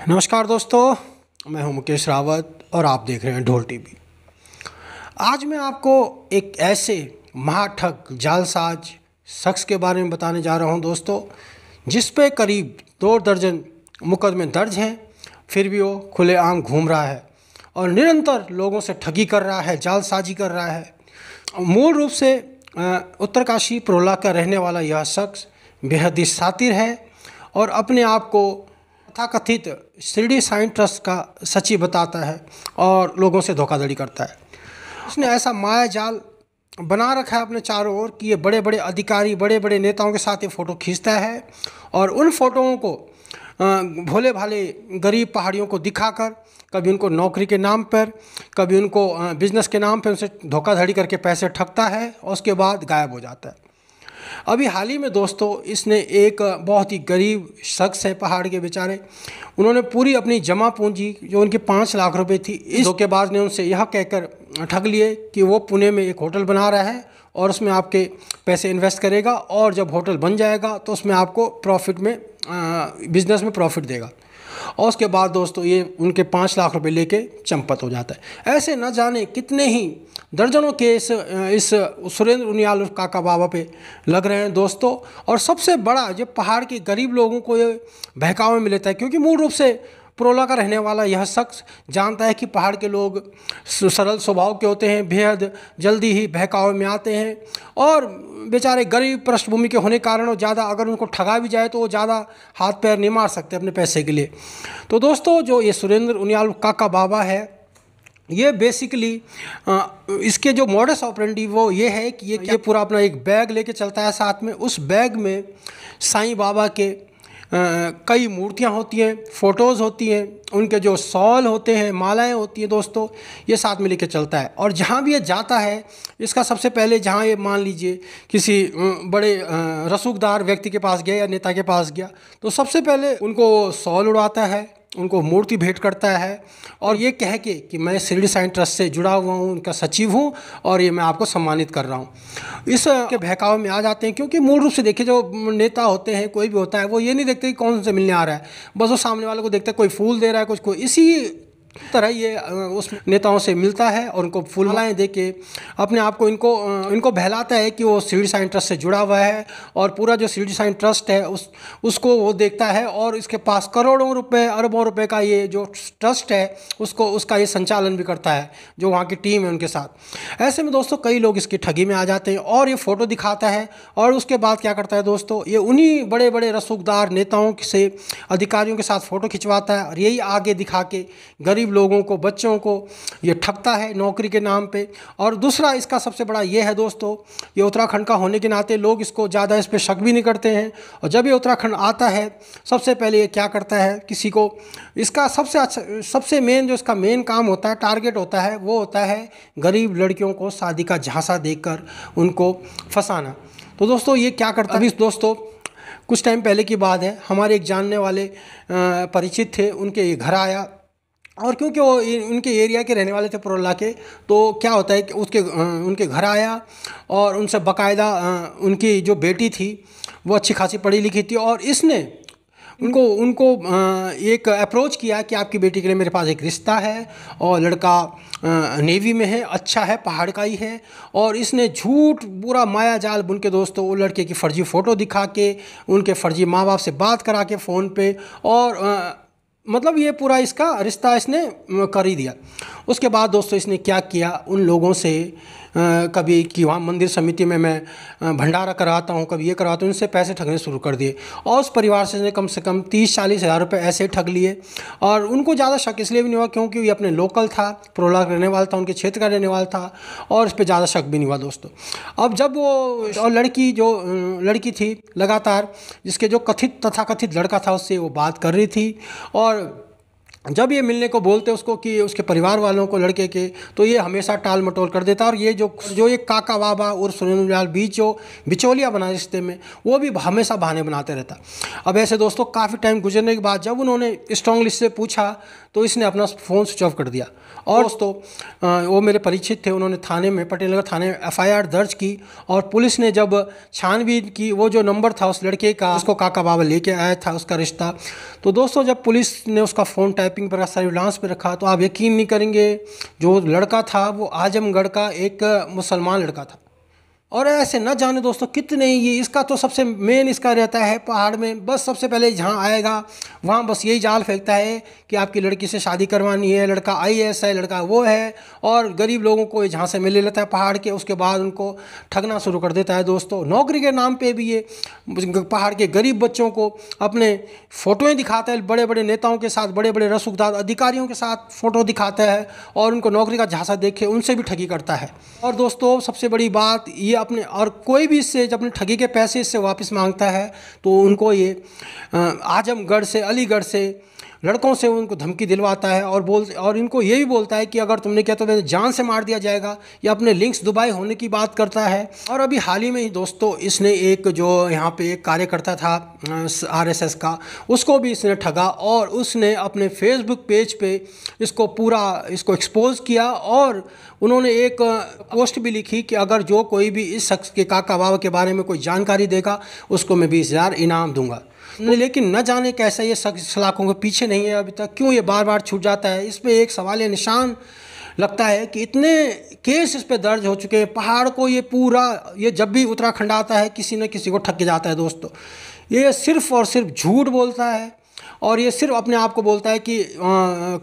नमस्कार दोस्तों, मैं हूं मुकेश रावत और आप देख रहे हैं ढोल टीवी। आज मैं आपको एक ऐसे महाठग जालसाज शख्स के बारे में बताने जा रहा हूं दोस्तों, जिस पे करीब 2 दर्जन मुकदमे दर्ज हैं, फिर भी वो खुलेआम घूम रहा है और निरंतर लोगों से ठगी कर रहा है, जालसाजी कर रहा है। मूल रूप से उत्तरकाशी प्रोला का रहने वाला यह शख्स बेहद ही शातिर है और अपने आप को तथाकथित शिरडी साईं ट्रस्ट का सचिव बताता है और लोगों से धोखाधड़ी करता है। उसने ऐसा माया जाल बना रखा है अपने चारों ओर कि ये बड़े बड़े अधिकारी, बड़े बड़े नेताओं के साथ ये फ़ोटो खींचता है और उन फ़ोटोओं को भोले भाले गरीब पहाड़ियों को दिखाकर कभी उनको नौकरी के नाम पर, कभी उनको बिजनेस के नाम पर उनसे धोखाधड़ी करके पैसे ठगता है और उसके बाद गायब हो जाता है। अभी हाल ही में दोस्तों इसने एक बहुत ही गरीब शख्स है पहाड़ के बेचारे, उन्होंने पूरी अपनी जमा पूंजी जो उनकी 5 लाख रुपए थी, इस धोखेबाज ने उनसे यह कहकर ठग लिए कि वो पुणे में एक होटल बना रहा है और उसमें आपके पैसे इन्वेस्ट करेगा और जब होटल बन जाएगा तो उसमें आपको प्रॉफिट में बिजनेस में प्रॉफिट देगा। और उसके बाद दोस्तों ये उनके 5 लाख रुपए लेके चंपत हो जाता है। ऐसे न जाने कितने ही दर्जनों केस इस सुरेंद्र उनियाल काका बाबा पे लग रहे हैं दोस्तों। और सबसे बड़ा जो पहाड़ के गरीब लोगों को ये बहकावे में लेता है, क्योंकि मूल रूप से प्रोला का रहने वाला यह शख्स जानता है कि पहाड़ के लोग सरल स्वभाव के होते हैं, बेहद जल्दी ही बहकावे में आते हैं और बेचारे गरीब पृष्ठभूमि के होने के कारण वो ज़्यादा, अगर उनको ठगा भी जाए तो वो ज़्यादा हाथ पैर नहीं मार सकते अपने पैसे के लिए। तो दोस्तों जो ये सुरेंद्र उनियाल काका बाबा है, ये बेसिकली इसके जो मॉडस ऑपरेंडी वो ये है कि ये पूरा अपना एक बैग लेके चलता है साथ में। उस बैग में साईं बाबा के कई मूर्तियाँ होती हैं, फ़ोटोज़ होती हैं, उनके जो शॉल होते हैं, मालाएं होती हैं दोस्तों, ये साथ में लेके चलता है। और जहाँ भी ये जाता है, इसका सबसे पहले जहाँ ये मान लीजिए किसी बड़े रसूखदार व्यक्ति के पास गया या नेता के पास गया, तो सबसे पहले उनको शॉल उड़ाता है, उनको मूर्ति भेंट करता है और ये कह के कि मैं शिरडी साईं ट्रस्ट से जुड़ा हुआ हूँ, उनका सचिव हूँ और ये मैं आपको सम्मानित कर रहा हूँ। इस के बहकावे में आ जाते हैं, क्योंकि मूल रूप से देखिए जो नेता होते हैं, कोई भी होता है, वो ये नहीं देखते कि कौन से मिलने आ रहा है, बस वो सामने वाले को देखते हैं कोई फूल दे रहा है, कुछ कोई इसी तरह ये उस नेताओं से मिलता है और उनको फूल मालाएं दे के अपने आप को इनको बहलाता है कि वो शिरडी साईं ट्रस्ट से जुड़ा हुआ है और पूरा जो शिरडी साईं ट्रस्ट है उसको वो देखता है और इसके पास करोड़ों रुपए, अरबों रुपए का ये जो ट्रस्ट है उसका ये संचालन भी करता है, जो वहाँ की टीम है उनके साथ। ऐसे में दोस्तों कई लोग इसकी ठगी में आ जाते हैं और ये फ़ोटो दिखाता है और उसके बाद क्या करता है दोस्तों, ये उन्हीं बड़े बड़े रसूखदार नेताओं से, अधिकारियों के साथ फ़ोटो खिंचवाता है और यही आगे दिखा के गरीब लोगों को, बच्चों को ये ठगता है नौकरी के नाम पे। और दूसरा इसका सबसे बड़ा ये है दोस्तों, ये उत्तराखंड का होने के नाते लोग इसको ज़्यादा इस पे शक भी नहीं करते हैं। और जब ये उत्तराखंड आता है, सबसे पहले ये क्या करता है, किसी को इसका सबसे मेन जो इसका मेन काम होता है, टारगेट होता है, वो होता है गरीब लड़कियों को शादी का झांसा देकर उनको फंसाना। तो दोस्तों ये क्या करता है, अभी दोस्तों कुछ टाइम पहले की बात है, हमारे एक जानने वाले परिचित थे, उनके ये घर आया और क्योंकि वो उनके एरिया के रहने वाले थे प्रोला के, तो क्या होता है कि उनके घर आया और उनसे बाकायदा उनकी जो बेटी थी वो अच्छी खासी पढ़ी लिखी थी और इसने उनको एक अप्रोच किया कि आपकी बेटी के लिए मेरे पास एक रिश्ता है और लड़का नेवी में है, अच्छा है, पहाड़ का ही है। और इसने झूठ पूरा माया जाल बुन के दोस्तों वो लड़के की फर्जी फ़ोटो दिखा के, उनके फर्जी माँ बाप से बात करा के फ़ोन पे और मतलब ये पूरा इसका रिश्ता इसने कर ही दिया। उसके बाद दोस्तों इसने क्या किया, उन लोगों से कभी कि वहाँ मंदिर समिति में मैं भंडारा कराता हूँ, कभी ये करवाता हूँ, इनसे पैसे ठगने शुरू कर दिए और उस परिवार से कम 30-40 हज़ार रुपये ऐसे ठग लिए। और उनको ज़्यादा शक इसलिए भी नहीं हुआ क्योंकि ये अपने लोकल था, प्रोला रहने वाला था, उनके क्षेत्र का रहने वाला था और इस पर ज़्यादा शक भी नहीं हुआ दोस्तों। अब जब वो और लड़की थी लगातार, जिसके जो तथाकथित लड़का था उससे वो बात कर रही थी और जब ये मिलने को बोलते उसको कि उसके परिवार वालों को लड़के के, तो ये हमेशा टाल मटोल कर देता। और ये जो ये काका बाबा उर्फ सोनूलाल बीच जो बिचौलिया बना रिश्ते में, वो भी हमेशा बहाने बनाते रहता। अब ऐसे दोस्तों काफ़ी टाइम गुजरने के बाद जब उन्होंने स्ट्रांगली से पूछा तो इसने अपना फ़ोन स्विच ऑफ कर दिया। और दोस्तों वो मेरे परिचित थे, उन्होंने थाने में, पटेल नगर थाने में FIR दर्ज की। और पुलिस ने जब छानबीन की, वो जो नंबर था उस लड़के का, उसको काका बाबा लेके आया था, उसका रिश्ता, तो दोस्तों जब पुलिस ने उसका फ़ोन टाइपिंग पर सर्विलांस पे रखा तो आप यकीन नहीं करेंगे, जो लड़का था वो आजमगढ़ का एक मुसलमान लड़का था। और ऐसे न जाने दोस्तों कितने ये, इसका तो सबसे मेन इसका रहता है पहाड़ में, बस सबसे पहले जहाँ आएगा वहाँ बस यही जाल फेंकता है कि आपकी लड़की से शादी करवानी है, लड़का IAS है, लड़का वो है, और गरीब लोगों को जहाँ से मिल लेता है पहाड़ के, उसके बाद उनको ठगना शुरू कर देता है दोस्तों। नौकरी के नाम पे भी ये पहाड़ के गरीब बच्चों को अपने फ़ोटोएँ दिखाता है, बड़े बड़े नेताओं के साथ, बड़े बड़े रसूखदार अधिकारियों के साथ फ़ोटो दिखाता है, और उनको नौकरी का झांसा देखे उनसे भी ठगी करता है। और दोस्तों सबसे बड़ी बात ये अपने, और कोई भी इससे जब अपने ठगी के पैसे इससे वापस मांगता है तो उनको ये आजमगढ़ से, अलीगढ़ से लड़कों से उनको धमकी दिलवाता है, और इनको ये भी बोलता है कि अगर तुमने किया तो तुम्हें जान से मार दिया जाएगा, या अपने लिंक्स दुबई होने की बात करता है। और अभी हाल ही में ही दोस्तों इसने एक जो यहाँ पे एक कार्यकर्ता था RSS का, उसको भी इसने ठगा, और उसने अपने फेसबुक पेज पे इसको एक्सपोज किया। और उन्होंने एक पोस्ट भी लिखी कि अगर जो कोई भी इस शख्स के काका बाबा के बारे में कोई जानकारी देगा उसको मैं 20,000 इनाम दूंगा। लेकिन न जाने कैसा ये सलाखों के पीछे नहीं है अभी तक, क्यों ये बार बार छूट जाता है। इस पे एक सवाल निशान लगता है कि इतने केस इस पे दर्ज हो चुके हैं। पहाड़ को ये पूरा, ये जब भी उत्तराखंड आता है किसी न किसी को ठग के जाता है दोस्तों। ये सिर्फ और सिर्फ झूठ बोलता है, और ये सिर्फ अपने आप को बोलता है कि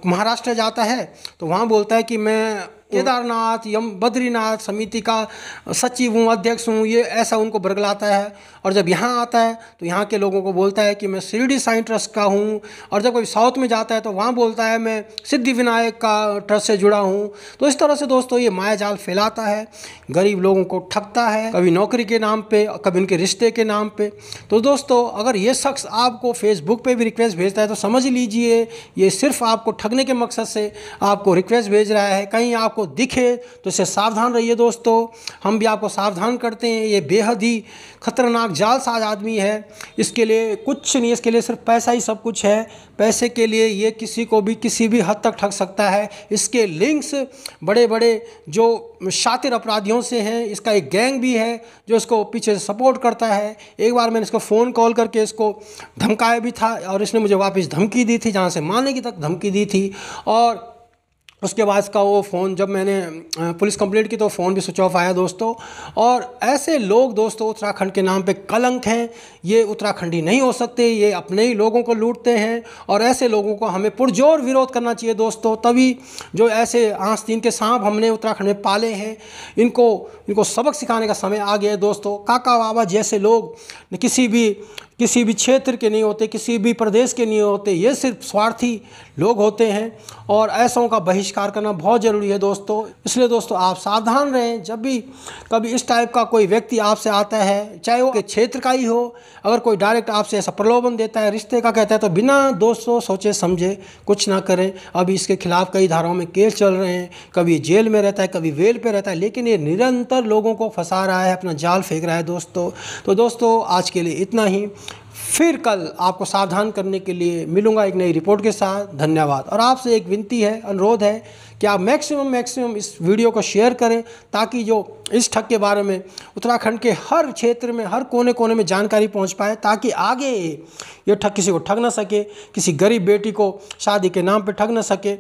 महाराष्ट्र जाता है तो वहाँ बोलता है कि मैं केदारनाथ बद्रीनाथ समिति का सचिव हूँ, अध्यक्ष हूँ, ये ऐसा उनको बरगलाता है। और जब यहाँ आता है तो यहाँ के लोगों को बोलता है कि मैं शिरडी साईं ट्रस्ट का हूँ। और जब कोई साउथ में जाता है तो वहाँ बोलता है मैं सिद्धिविनायक का ट्रस्ट से जुड़ा हूँ। तो इस तरह से दोस्तों ये मायाजाल फैलाता है, गरीब लोगों को ठगता है, कभी नौकरी के नाम पे, कभी उनके रिश्ते के नाम पे। तो दोस्तों अगर ये शख्स आपको फेसबुक पे भी रिक्वेस्ट भेजता है तो समझ लीजिए ये सिर्फ आपको ठगने के मकसद से आपको रिक्वेस्ट भेज रहा है। कहीं आपको दिखे तो इससे सावधान रहिए दोस्तों। हम भी आपको सावधान करते हैं, ये बेहद ही खतरनाक जालसाज आदमी है। इसके लिए कुछ नहीं, इसके लिए सिर्फ पैसा ही सब कुछ है। पैसे के लिए ये किसी को भी किसी भी हद तक ठग सकता है। इसके लिंक्स बड़े बड़े जो शातिर अपराधियों से हैं। इसका एक गैंग भी है जो इसको पीछे से सपोर्ट करता है। एक बार मैंने इसको फ़ोन कॉल करके इसको धमकाया भी था, और इसने मुझे वापस धमकी दी थी, जहाँ से मारने की तक धमकी दी थी। और उसके बाद इसका वो फ़ोन जब मैंने पुलिस कंप्लेंट की तो फ़ोन भी स्विच ऑफ आया दोस्तों। और ऐसे लोग दोस्तों उत्तराखंड के नाम पे कलंक हैं। ये उत्तराखंडी नहीं हो सकते, ये अपने ही लोगों को लूटते हैं। और ऐसे लोगों को हमें पुरजोर विरोध करना चाहिए दोस्तों। तभी जो ऐसे आस्तीन के सांप हमने उत्तराखंड में पाले हैं, इनको सबक सिखाने का समय आ गया है दोस्तों। काका बाबा जैसे लोग किसी भी क्षेत्र के नहीं होते, किसी भी प्रदेश के नहीं होते, ये सिर्फ स्वार्थी लोग होते हैं। और ऐसों का बहिष्कार करना बहुत ज़रूरी है दोस्तों। इसलिए दोस्तों आप सावधान रहें। जब भी कभी इस टाइप का कोई व्यक्ति आपसे आता है, चाहे वो क्षेत्र का ही हो, अगर कोई डायरेक्ट आपसे ऐसा प्रलोभन देता है, रिश्ते का कहता है, तो बिना दोस्तों सोचे समझे कुछ ना करें। अभी इसके खिलाफ़ कई धाराओं में केस चल रहे हैं, कभी जेल में रहता है, कभी वेल पे रहता है, लेकिन ये निरंतर लोगों को फंसा रहा है, अपना जाल फेंक रहा है दोस्तों। तो दोस्तों आज के लिए इतना ही। फिर कल आपको सावधान करने के लिए मिलूंगा एक नई रिपोर्ट के साथ। धन्यवाद। और आपसे एक विनती है, अनुरोध है कि आप मैक्सिमम इस वीडियो को शेयर करें, ताकि जो इस ठग के बारे में उत्तराखंड के हर क्षेत्र में, हर कोने कोने में जानकारी पहुंच पाए, ताकि आगे ये ठग किसी को ठग ना सके, किसी गरीब बेटी को शादी के नाम पे ठग ना सके।